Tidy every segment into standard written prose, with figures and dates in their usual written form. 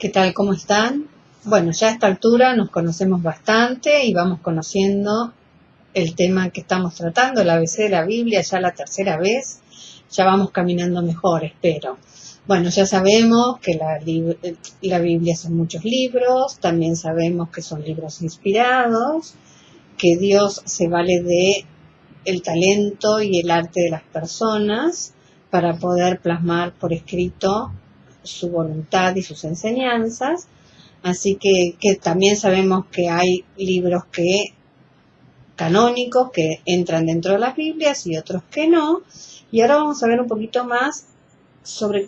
¿Qué tal? ¿Cómo están? Bueno, ya a esta altura nos conocemos bastante y vamos conociendo el tema que estamos tratando, el ABC de la Biblia, ya la tercera vez. Ya vamos caminando mejor, espero. Bueno, ya sabemos que la Biblia son muchos libros, también sabemos que son libros inspirados, que Dios se vale de el talento y el arte de las personas para poder plasmar por escrito su voluntad y sus enseñanzas. Así que también sabemos que hay libros canónicos que entran dentro de las Biblias y otros que no. Y ahora vamos a ver un poquito más sobre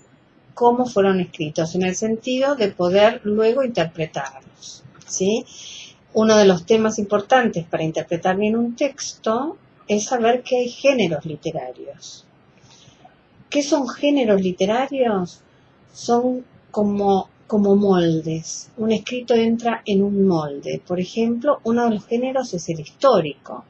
cómo fueron escritos, en el sentido de poder luego interpretarlos, ¿sí? Uno de los temas importantes para interpretar bien un texto es saber que hay géneros literarios. ¿Qué son géneros literarios? Son como moldes. Un escrito entra en un molde. Por ejemplo, uno de los géneros es el histórico.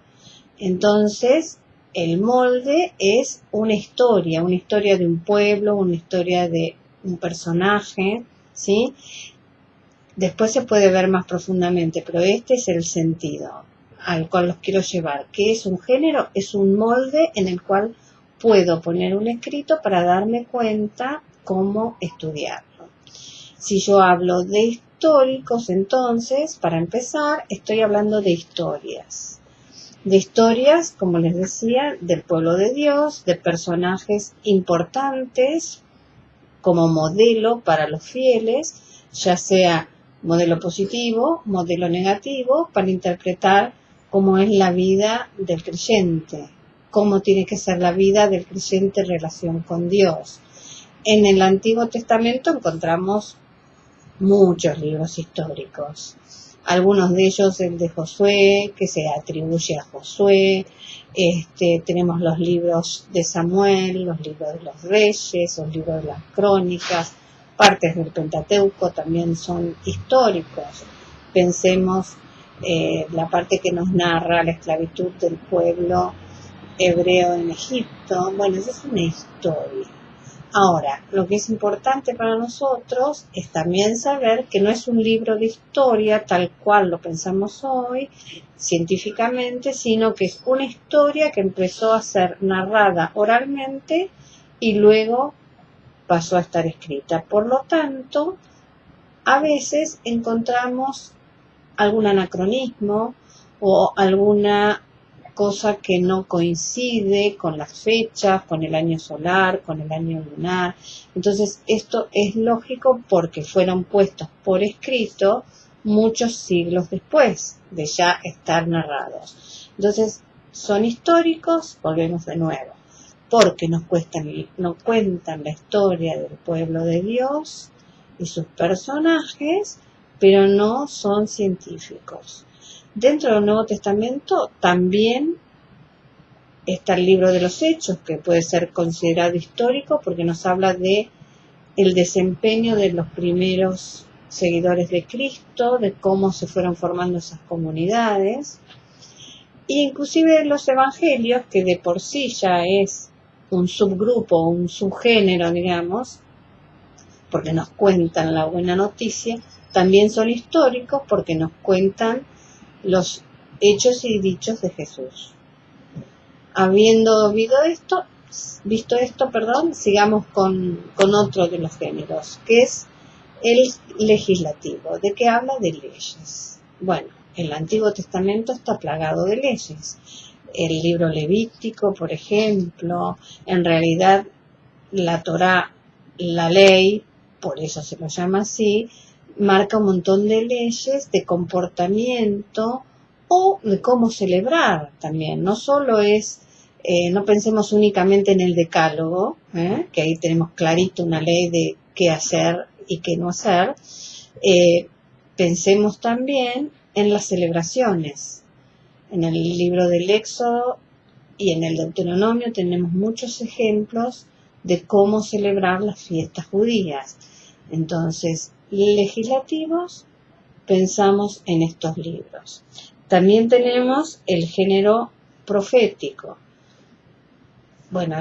Entonces, el molde es una historia de un pueblo, una historia de un personaje, ¿sí? Después se puede ver más profundamente, pero este es el sentido al cual los quiero llevar. ¿Qué es un género? Es un molde en el cual puedo poner un escrito para darme cuenta cómo estudiarlo. Si yo hablo de históricos, entonces, para empezar, estoy hablando de historias. De historias, como les decía, del pueblo de Dios, de personajes importantes como modelo para los fieles, ya sea modelo positivo, modelo negativo, para interpretar cómo es la vida del creyente, cómo tiene que ser la vida del creyente en relación con Dios. En el Antiguo Testamento encontramos muchos libros históricos. Algunos de ellos, el de Josué, que se atribuye a Josué. Tenemos los libros de Samuel, los libros de los reyes, los libros de las crónicas, partes del Pentateuco también son históricos. Pensemos la parte que nos narra la esclavitud del pueblo hebreo en Egipto. Bueno, esa es una historia. Ahora, lo que es importante para nosotros es también saber que no es un libro de historia tal cual lo pensamos hoy, científicamente, sino que es una historia que empezó a ser narrada oralmente y luego pasó a estar escrita. Por lo tanto, a veces encontramos algún anacronismo o alguna cosa que no coincide con las fechas, con el año solar, con el año lunar. Entonces, esto es lógico porque fueron puestos por escrito muchos siglos después de ya estar narrados. Entonces, son históricos, volvemos de nuevo, porque nos cuentan la historia del pueblo de Dios y sus personajes, pero no son científicos. Dentro del Nuevo Testamento también está el libro de los Hechos, que puede ser considerado histórico porque nos habla de el desempeño de los primeros seguidores de Cristo, de cómo se fueron formando esas comunidades, e inclusive los evangelios, que de por sí ya es un subgrupo, un subgénero, digamos, porque nos cuentan la buena noticia, también son históricos porque nos cuentan los hechos y dichos de Jesús. Habiendo visto esto, sigamos con otro de los géneros, que es el legislativo. ¿De qué habla? De leyes. Bueno, el Antiguo Testamento está plagado de leyes. El libro Levítico, por ejemplo, en realidad la Torá, la ley, por eso se lo llama así, marca un montón de leyes de comportamiento o de cómo celebrar también. No solo es, no pensemos únicamente en el decálogo, que ahí tenemos clarito una ley de qué hacer y qué no hacer. Pensemos también en las celebraciones. En el libro del Éxodo y en el Deuteronomio tenemos muchos ejemplos de cómo celebrar las fiestas judías. Entonces, legislativos, pensamos en estos libros. También tenemos el género profético. Bueno,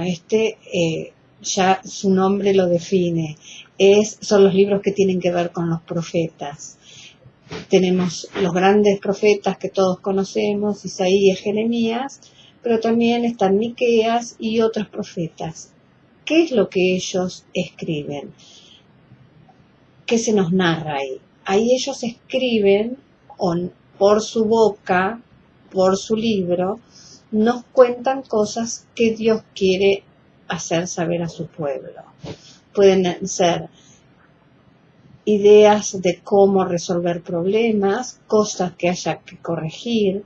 ya su nombre lo define, son los libros que tienen que ver con los profetas. Tenemos los grandes profetas que todos conocemos, Isaías, Jeremías, pero también están Miqueas y otros profetas. ¿Qué es lo que ellos escriben? ¿Qué se nos narra ahí? Ahí ellos escriben por su boca, por su libro, nos cuentan cosas que Dios quiere hacer saber a su pueblo. Pueden ser ideas de cómo resolver problemas, cosas que haya que corregir.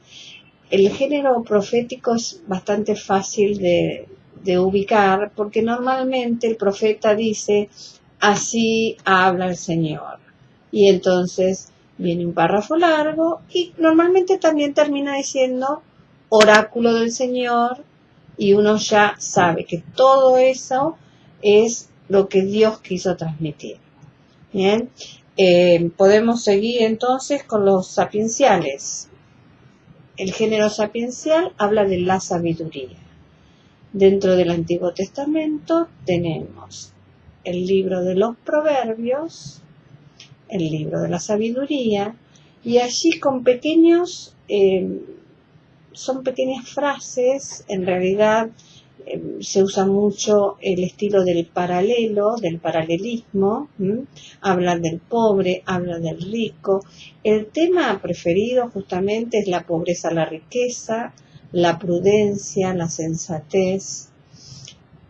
El género profético es bastante fácil de ubicar, porque normalmente el profeta dice, así habla el Señor. Y entonces viene un párrafo largo y normalmente también termina diciendo oráculo del Señor, y uno ya sabe que todo eso es lo que Dios quiso transmitir. Bien, podemos seguir entonces con los sapienciales. El género sapiencial habla de la sabiduría. Dentro del Antiguo Testamento tenemos el libro de los Proverbios, el libro de la sabiduría, y allí con son pequeñas frases. En realidad se usa mucho el estilo del paralelo, del paralelismo. Habla del pobre, habla del rico. El tema preferido justamente es la pobreza, la riqueza, la prudencia, la sensatez.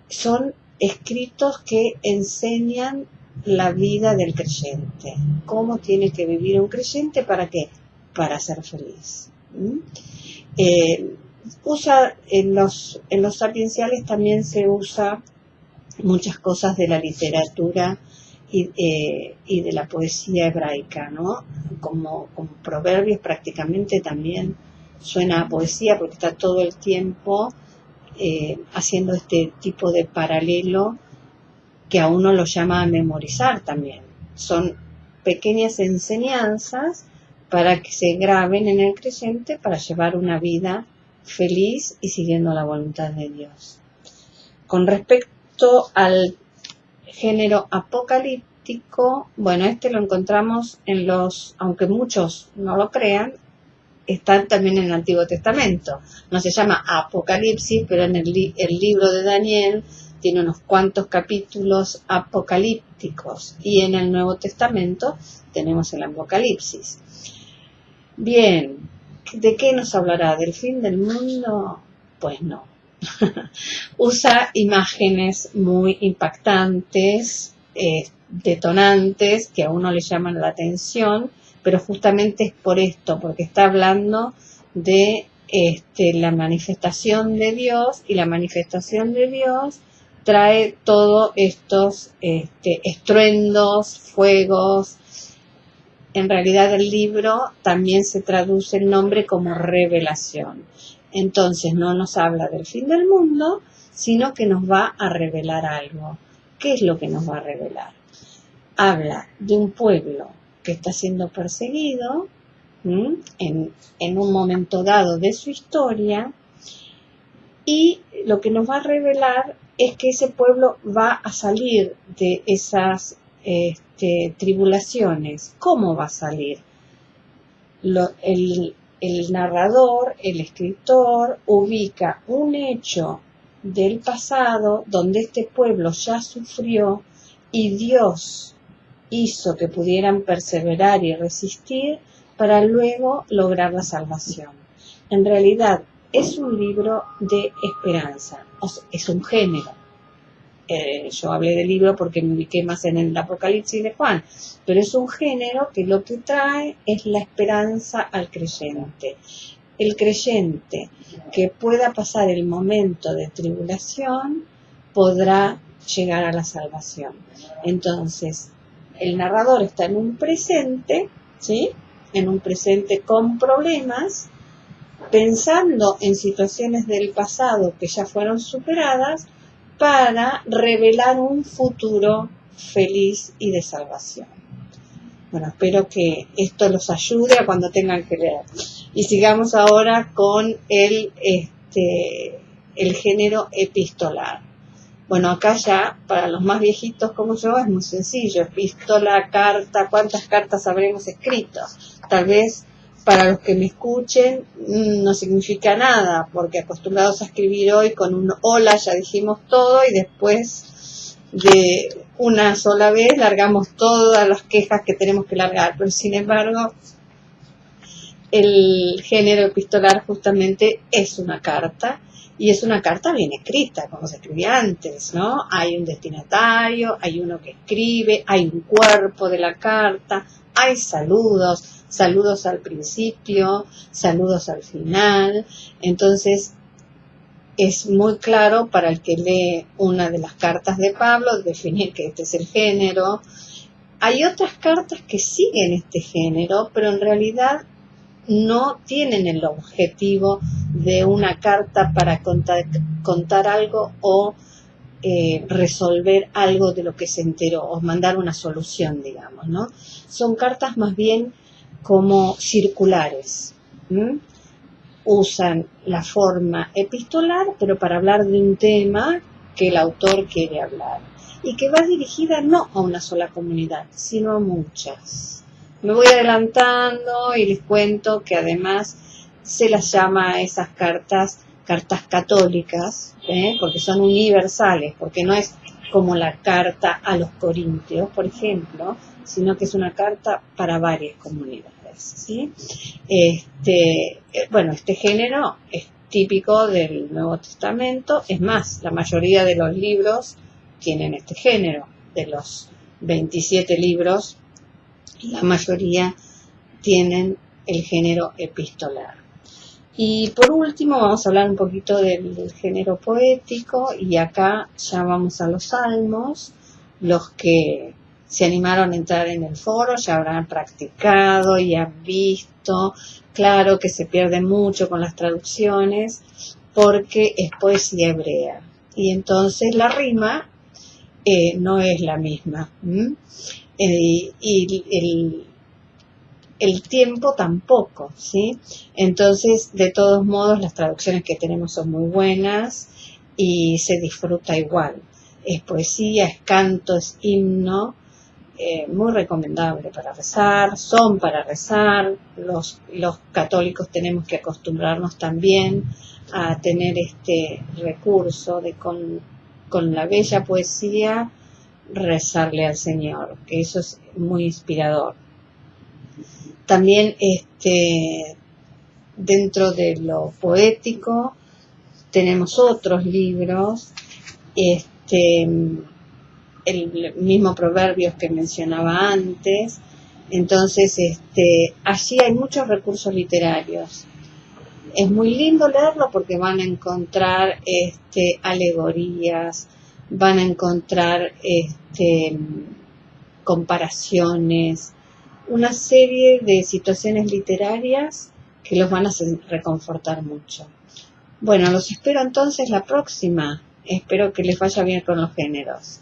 Son escritos que enseñan la vida del creyente. ¿Cómo tiene que vivir un creyente? ¿Para qué? Para ser feliz. Usa en los sapienciales también se usa muchas cosas de la literatura y de la poesía hebraica, ¿no? Como Proverbios prácticamente también suena a poesía, porque está todo el tiempo haciendo este tipo de paralelo que a uno lo llama a memorizar también. Son pequeñas enseñanzas para que se graben en el creyente para llevar una vida feliz y siguiendo la voluntad de Dios. Con respecto al género apocalíptico, bueno, lo encontramos aunque muchos no lo crean, están también en el Antiguo Testamento. No se llama Apocalipsis, pero en el libro de Daniel tiene unos cuantos capítulos apocalípticos, y en el Nuevo Testamento tenemos el Apocalipsis. Bien, ¿de qué nos hablará? ¿Del fin del mundo? Pues no. Usa imágenes muy impactantes, detonantes, que a uno le llaman la atención, pero justamente es por esto, porque está hablando de la manifestación de Dios, y la manifestación de Dios trae todos estos estruendos, fuegos. En realidad el libro también se traduce el nombre como revelación. Entonces no nos habla del fin del mundo, sino que nos va a revelar algo. ¿Qué es lo que nos va a revelar? Habla de un pueblo que está siendo perseguido en un momento dado de su historia, y lo que nos va a revelar es que ese pueblo va a salir de esas tribulaciones. ¿Cómo va a salir? El narrador, el escritor, ubica un hecho del pasado donde este pueblo ya sufrió y Dios hizo que pudieran perseverar y resistir para luego lograr la salvación. En realidad es un libro de esperanza, es un género. Yo hablé del libro porque me ubiqué más en el Apocalipsis de Juan, pero es un género que lo que trae es la esperanza al creyente. El creyente que pueda pasar el momento de tribulación podrá llegar a la salvación. Entonces, el narrador está en un presente, ¿sí? En un presente con problemas, pensando en situaciones del pasado que ya fueron superadas, para revelar un futuro feliz y de salvación. Bueno, espero que esto los ayude a cuando tengan que leer. Y sigamos ahora con el género epistolar. Bueno, acá ya, para los más viejitos como yo, es muy sencillo. Epístola, carta, ¿cuántas cartas habremos escrito? Tal vez para los que me escuchen no significa nada, porque acostumbrados a escribir hoy con un hola ya dijimos todo y después de una sola vez largamos todas las quejas que tenemos que largar. Pero sin embargo, el género epistolar justamente es una carta, y es una carta bien escrita, como se escribía antes, ¿no? Hay un destinatario, hay uno que escribe, hay un cuerpo de la carta, hay saludos, saludos al principio, saludos al final. Entonces, es muy claro para el que lee una de las cartas de Pablo definir que este es el género. Hay otras cartas que siguen este género, pero en realidad no tienen el objetivo de una carta para contar algo o resolver algo de lo que se enteró o mandar una solución, digamos, ¿no? Son cartas más bien como circulares. Usan la forma epistolar, pero para hablar de un tema que el autor quiere hablar y que va dirigida no a una sola comunidad, sino a muchas. Me voy adelantando y les cuento que además se las llama a esas cartas católicas, porque son universales, porque no es como la carta a los corintios, por ejemplo, sino que es una carta para varias comunidades, ¿sí? Este género es típico del Nuevo Testamento, es más, la mayoría de los libros tienen este género, de los 27 libros, la mayoría tienen el género epistolar. Y por último vamos a hablar un poquito del género poético, y acá ya vamos a los salmos. Los que se animaron a entrar en el foro ya habrán practicado y han visto, claro que se pierde mucho con las traducciones porque es poesía hebrea y entonces la rima no es la misma. Y el tiempo tampoco, ¿sí? Entonces, de todos modos, las traducciones que tenemos son muy buenas y se disfruta igual. Es poesía, es canto, es himno, muy recomendable para rezar, son para rezar. Los católicos tenemos que acostumbrarnos también a tener este recurso de con la bella poesía rezarle al Señor, que eso es muy inspirador. También dentro de lo poético tenemos otros libros, el mismo Proverbios que mencionaba antes. Entonces allí hay muchos recursos literarios. Es muy lindo leerlo porque van a encontrar alegorías, van a encontrar comparaciones, una serie de situaciones literarias que los van a hacer reconfortar mucho. Bueno, los espero entonces la próxima. Espero que les vaya bien con los géneros.